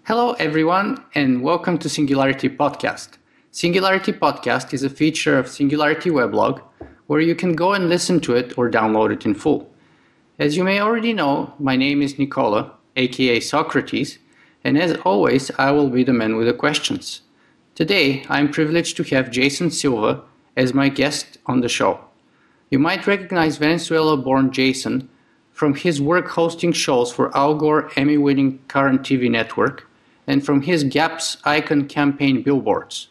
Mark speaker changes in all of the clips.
Speaker 1: Hello, everyone, and welcome to Singularity Podcast. Singularity Podcast is a feature of Singularity Weblog where you can go and listen to it or download it in full. As you may already know, my name is Nicola, aka Socrates, and as always, I will be the man with the questions. Today, I am privileged to have Jason Silva as my guest on the show. You might recognize Venezuela-born Jason from his work hosting shows for Al Gore Emmy-winning current TV network, and from his GAPS Icon campaign billboards.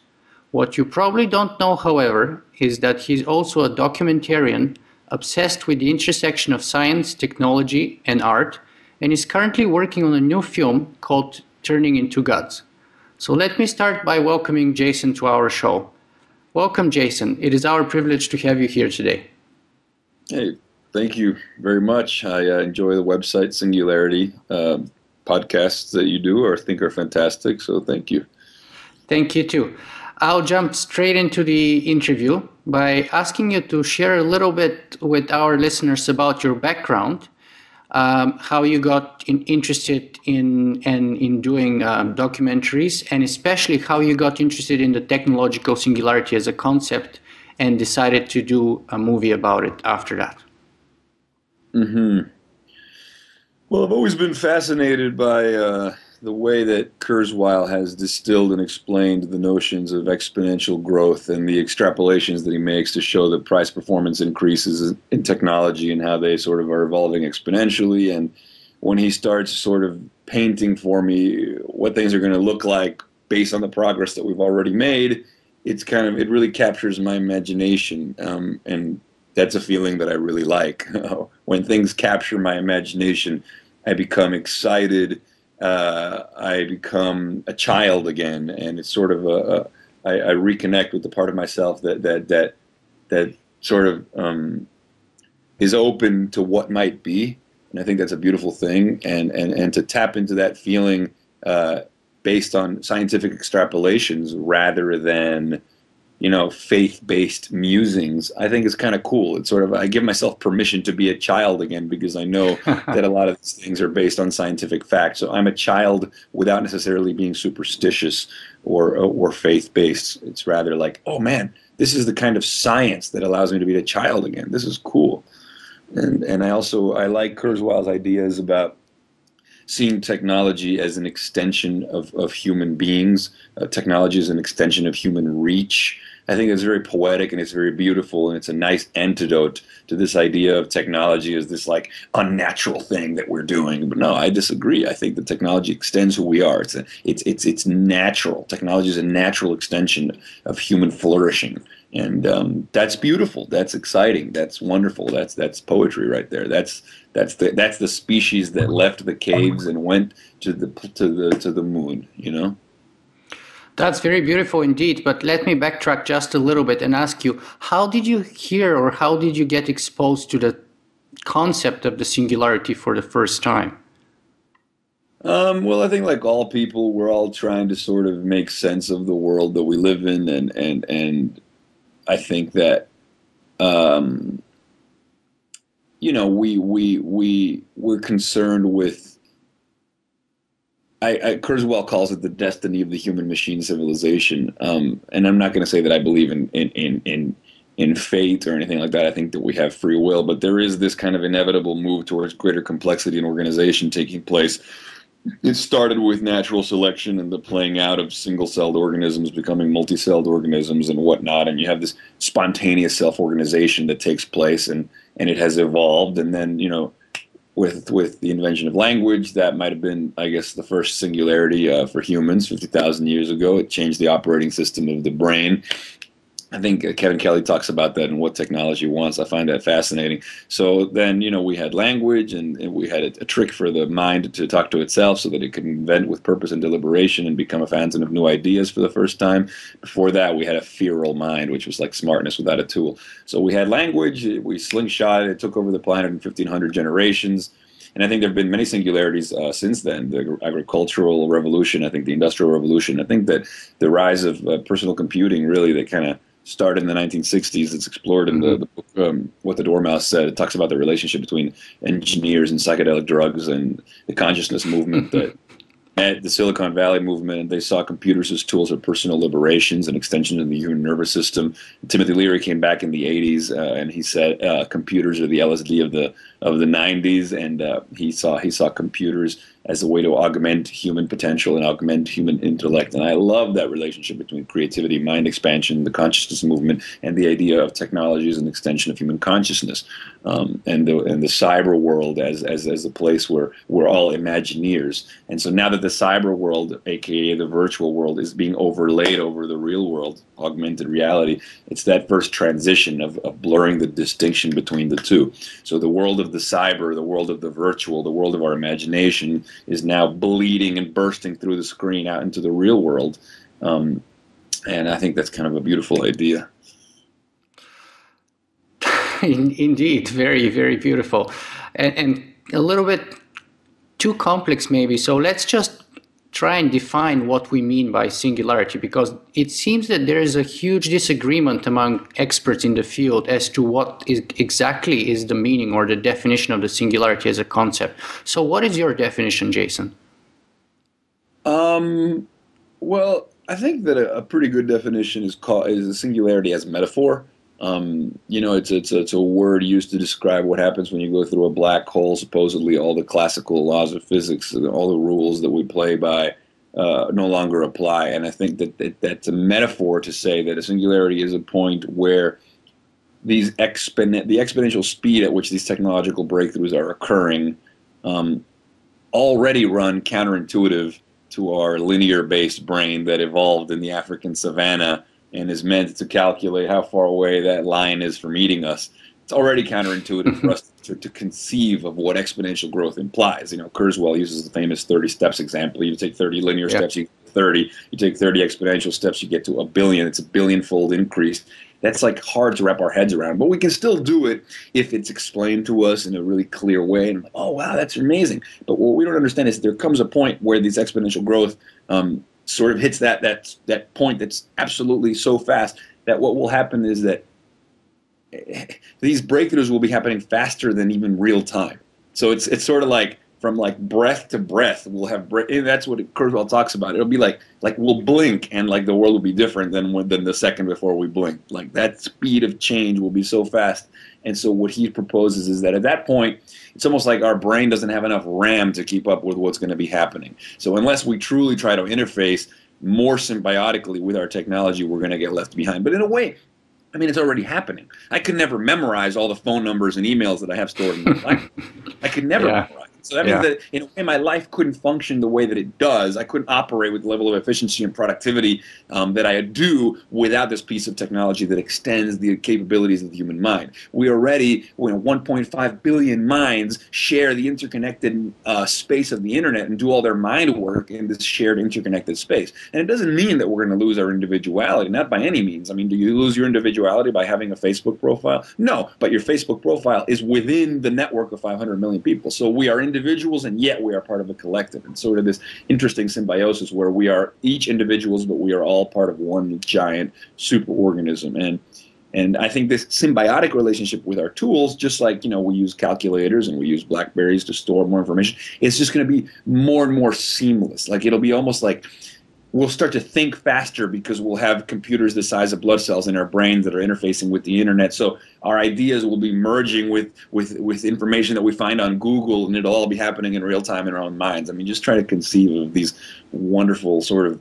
Speaker 1: What you probably don't know, however, is that he's also a documentarian obsessed with the intersection of science, technology, and art, and is currently working on a new film called Turning into Gods. So let me start by welcoming Jason to our show. Welcome, Jason. It is our privilege to have you here today.
Speaker 2: Hey, thank you very much. I enjoy the website Singularity. Podcasts that you do I think are fantastic, so thank you.
Speaker 1: Thank you too. I'll jump straight into the interview by asking you to share a little bit with our listeners about your background, how you got interested in doing documentaries, and especially how you got interested in the technological singularity as a concept and decided to do a movie about it after that.
Speaker 2: Well, I've always been fascinated by the way that Kurzweil has distilled and explained the notions of exponential growth and the extrapolations that he makes to show that price performance increases in technology and how they sort of are evolving exponentially. And when he starts sort of painting for me what things are going to look like based on the progress that we've already made, it really captures my imagination. And that's a feeling that I really like. When things capture my imagination, I become excited. I become a child again, and it's sort of I reconnect with the part of myself that sort of is open to what might be, and I think that's a beautiful thing. And to tap into that feeling based on scientific extrapolations rather than faith-based musings, I think is kind of cool. It's sort of, I give myself permission to be a child again because I know that a lot of these things are based on scientific facts. So I'm a child without necessarily being superstitious or faith-based. It's rather like, oh man, this is the kind of science that allows me to be a child again. This is cool. And I like Kurzweil's ideas about seeing technology as an extension of human beings. Technology is an extension of human reach. I think it's very poetic and it's very beautiful, and it's a nice antidote to this idea of technology as this like unnatural thing that we're doing. But no, I disagree. I think that technology extends who we are. It's natural. Technology is a natural extension of human flourishing, and that's beautiful. That's exciting. That's wonderful. That's poetry right there. That's the species that left the caves and went to the moon.
Speaker 1: That's very beautiful indeed, but let me backtrack just a little bit and ask you, how did you hear or how did you get exposed to the concept of the singularity for the first time?
Speaker 2: Well, I think like all people, we're all trying to sort of make sense of the world that we live in, and I think that we're concerned with. Kurzweil calls it the destiny of the human-machine civilization, and I'm not going to say that I believe in fate or anything like that. I think that we have free will, but there is this kind of inevitable move towards greater complexity and organization taking place. It started with natural selection and the playing out of single-celled organisms becoming multi-celled organisms and whatnot, and you have this spontaneous self-organization that takes place, and it has evolved, and then with the invention of language, that might have been, I guess, the first singularity for humans 50,000 years ago. It changed the operating system of the brain. I think Kevin Kelly talks about that in What Technology Wants. I find that fascinating. So then, we had language, and we had a trick for the mind to talk to itself so that it could invent with purpose and deliberation and become a fountain of new ideas for the first time. Before that, we had a feral mind, which was like smartness without a tool. So we had language, we slingshot it took over the planet in 1,500 generations. And I think there have been many singularities since then. The agricultural revolution, I think the industrial revolution. I think that the rise of personal computing really that kind of started in the 1960s. It's explored in the book, What the Dormouse Said. It talks about the relationship between engineers and psychedelic drugs and the consciousness movement that at the Silicon Valley movement, and they saw computers as tools of personal liberations and extensions of the human nervous system. Timothy Leary came back in the 80s, and he said computers are the LSD of the 90s, and he saw computers as a way to augment human potential and augment human intellect. And I love that relationship between creativity, mind expansion, the consciousness movement, and the idea of technology as an extension of human consciousness, and the cyber world as a place where we're all Imagineers. And so now that the cyber world, aka the virtual world, is being overlaid over the real world, augmented reality, it's that first transition of blurring the distinction between the two. So the world of the cyber, the world of the virtual, the world of our imagination is now bleeding and bursting through the screen out into the real world. And I think that's kind of a beautiful idea.
Speaker 1: Indeed, very, very beautiful. And a little bit too complex maybe. So let's just try and define what we mean by singularity, because it seems that there is a huge disagreement among experts in the field as to what exactly is the meaning or the definition of the singularity as a concept. So what is your definition, Jason?
Speaker 2: Well, I think that a pretty good definition is a singularity as metaphor. It's a word used to describe what happens when you go through a black hole. Supposedly, all the classical laws of physics and all the rules that we play by no longer apply. And I think that's a metaphor to say that a singularity is a point where the exponential speed at which these technological breakthroughs are occurring already run counterintuitive to our linear-based brain that evolved in the African savannah and is meant to calculate how far away that lion is from eating us. It's already counterintuitive for us to conceive of what exponential growth implies. Kurzweil uses the famous 30 steps example. You take 30 linear steps, you get 30. You take 30 exponential steps, you get to 1 billion. It's a billion-fold increase. That's like hard to wrap our heads around, but we can still do it if it's explained to us in a really clear way. And oh, wow, that's amazing. But what we don't understand is there comes a point where this exponential growth sort of hits that point that's absolutely so fast that what will happen is that these breakthroughs will be happening faster than even real time. So it's sort of like from like breath to breath. We'll have and that's what Kurzweil talks about. It'll be like we'll blink and like the world will be different than the second before we blink. Like that speed of change will be so fast. And so what he proposes is that at that point, it's almost like our brain doesn't have enough RAM to keep up with what's going to be happening. So unless we truly try to interface more symbiotically with our technology, we're going to get left behind. But in a way, I mean, it's already happening. I could never memorize all the phone numbers and emails that I have stored in my life. I could never memorize. So that means that in a way my life couldn't function the way that it does. I couldn't operate with the level of efficiency and productivity that I do without this piece of technology that extends the capabilities of the human mind. We already, 1.5 billion minds share the interconnected space of the internet and do all their mind work in this shared interconnected space. And it doesn't mean that we're going to lose our individuality, not by any means. I mean, do you lose your individuality by having a Facebook profile? No, but your Facebook profile is within the network of 500 million people. So we are individuals, and yet we are part of a collective, and sort of this interesting symbiosis where we are each individuals, but we are all part of one giant superorganism. And I think this symbiotic relationship with our tools, just like we use calculators and we use BlackBerries to store more information, it's just going to be more and more seamless. Like it'll be almost like we'll start to think faster because we'll have computers the size of blood cells in our brains that are interfacing with the internet. So our ideas will be merging with information that we find on Google, and it'll all be happening in real time in our own minds. I mean, just try to conceive of these wonderful sort of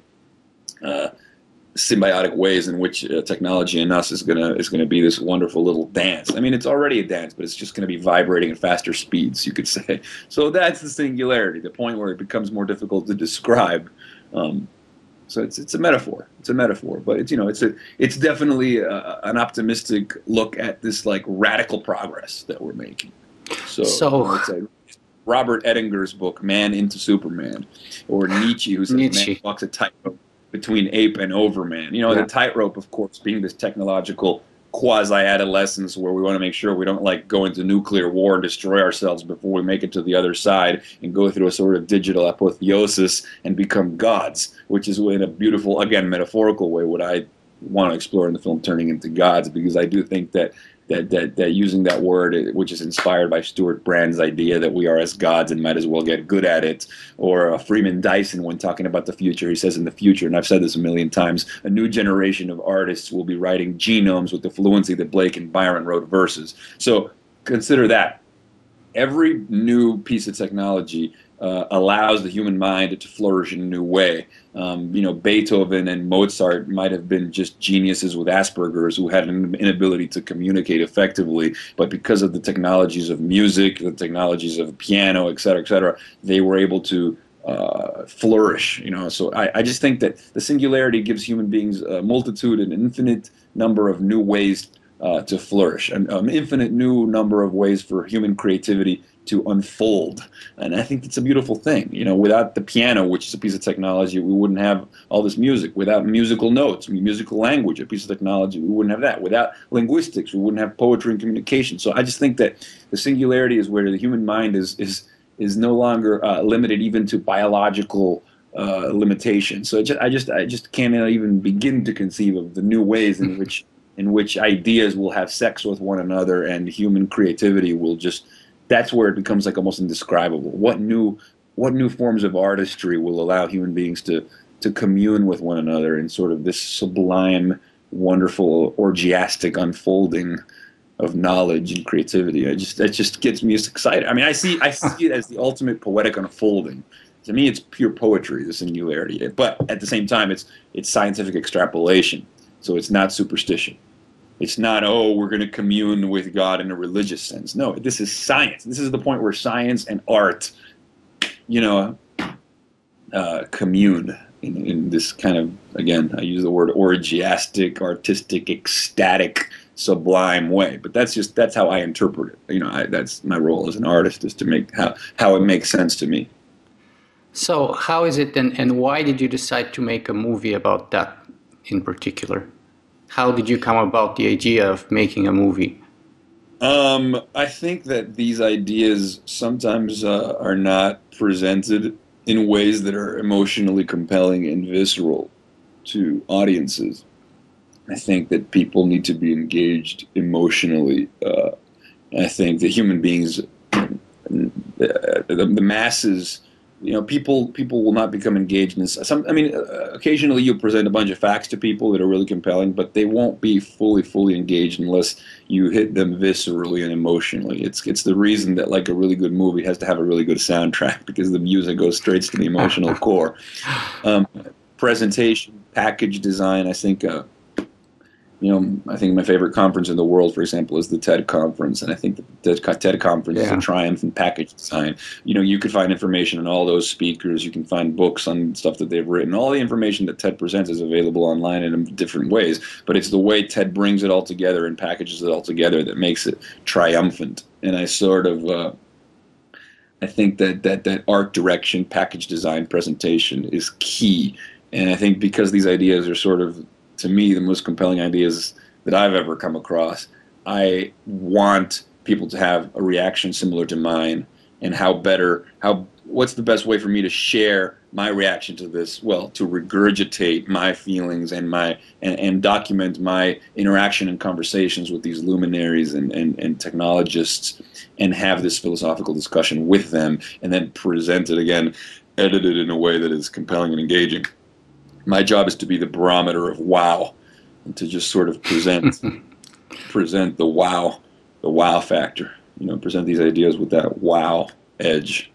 Speaker 2: symbiotic ways in which technology and us is gonna be this wonderful little dance. I mean, it's already a dance, but it's just going to be vibrating at faster speeds, you could say. So that's the singularity, the point where it becomes more difficult to describe. So it's a metaphor. It's a metaphor, but it's definitely an optimistic look at this like radical progress that we're making. So it's like Robert Ettinger's book Man into Superman, or Nietzsche, who says man walks a tightrope between ape and overman. The tightrope, of course, being this technological quasi-adolescence where we want to make sure we don't like go into nuclear war and destroy ourselves before we make it to the other side and go through a sort of digital apotheosis and become gods, which is in a beautiful, again, metaphorical way what I want to explore in the film Turning into Gods, because I do think that that using that word, which is inspired by Stuart Brand's idea that we are as gods and might as well get good at it, or Freeman Dyson, when talking about the future, he says in the future, and I've said this a million times, a new generation of artists will be writing genomes with the fluency that Blake and Byron wrote verses. So consider that. Every new piece of technology allows the human mind to flourish in a new way. Beethoven and Mozart might have been just geniuses with Asperger's who had an inability to communicate effectively, but because of the technologies of music, the technologies of piano, et cetera, they were able to flourish. So I just think that the singularity gives human beings a multitude, an infinite number of new ways to flourish, an infinite new number of ways for human creativity to unfold. And I think it's a beautiful thing. Without the piano, which is a piece of technology, we wouldn't have all this music. Without musical notes, musical language, a piece of technology, we wouldn't have that. Without linguistics, we wouldn't have poetry and communication. So I just think that the singularity is where the human mind is no longer limited even to biological limitations. So I just can't even begin to conceive of the new ways in which ideas will have sex with one another, and human creativity will just, that's where it becomes like almost indescribable. What new forms of artistry will allow human beings to commune with one another in sort of this sublime, wonderful, orgiastic unfolding of knowledge and creativity? That just gets me excited. I mean, I see it as the ultimate poetic unfolding. To me, it's pure poetry, the singularity. But at the same time, it's scientific extrapolation. So it's not superstition. It's not, we're going to commune with God in a religious sense. No, this is science. This is the point where science and art, commune in this kind of, again, I use the word orgiastic, artistic, ecstatic, sublime way. But that's how I interpret it. That's my role as an artist, is to make how it makes sense to me.
Speaker 1: So how is it then, and why did you decide to make a movie about that in particular? How did you come about the idea of making a movie?
Speaker 2: I think that these ideas sometimes are not presented in ways that are emotionally compelling and visceral to audiences. I think that people need to be engaged emotionally. I think that human beings, the masses, people will not become engaged in this. Occasionally you present a bunch of facts to people that are really compelling, but they won't be fully engaged unless you hit them viscerally and emotionally. It's the reason that like a really good movie has to have a really good soundtrack, because the music goes straight to the emotional core. Presentation, package design. I think my favorite conference in the world, for example, is the TED conference, and I think the TED conference is a triumph in package design. You could find information on all those speakers. You can find books on stuff that they've written. All the information that TED presents is available online in different ways, but it's the way TED brings it all together and packages it all together that makes it triumphant. And I sort of, I think that art direction, package design, presentation is key. And I think because these ideas are sort of, to me, the most compelling ideas that I've ever come across, I want people to have a reaction similar to mine. And what's the best way for me to share my reaction to this? Well, to regurgitate my feelings and document my interaction and conversations with these luminaries and technologists, and have this philosophical discussion with them, and then present it again, edited in a way that is compelling and engaging. My job is to be the barometer of wow, and to just sort of present the wow factor. Present these ideas with that wow edge.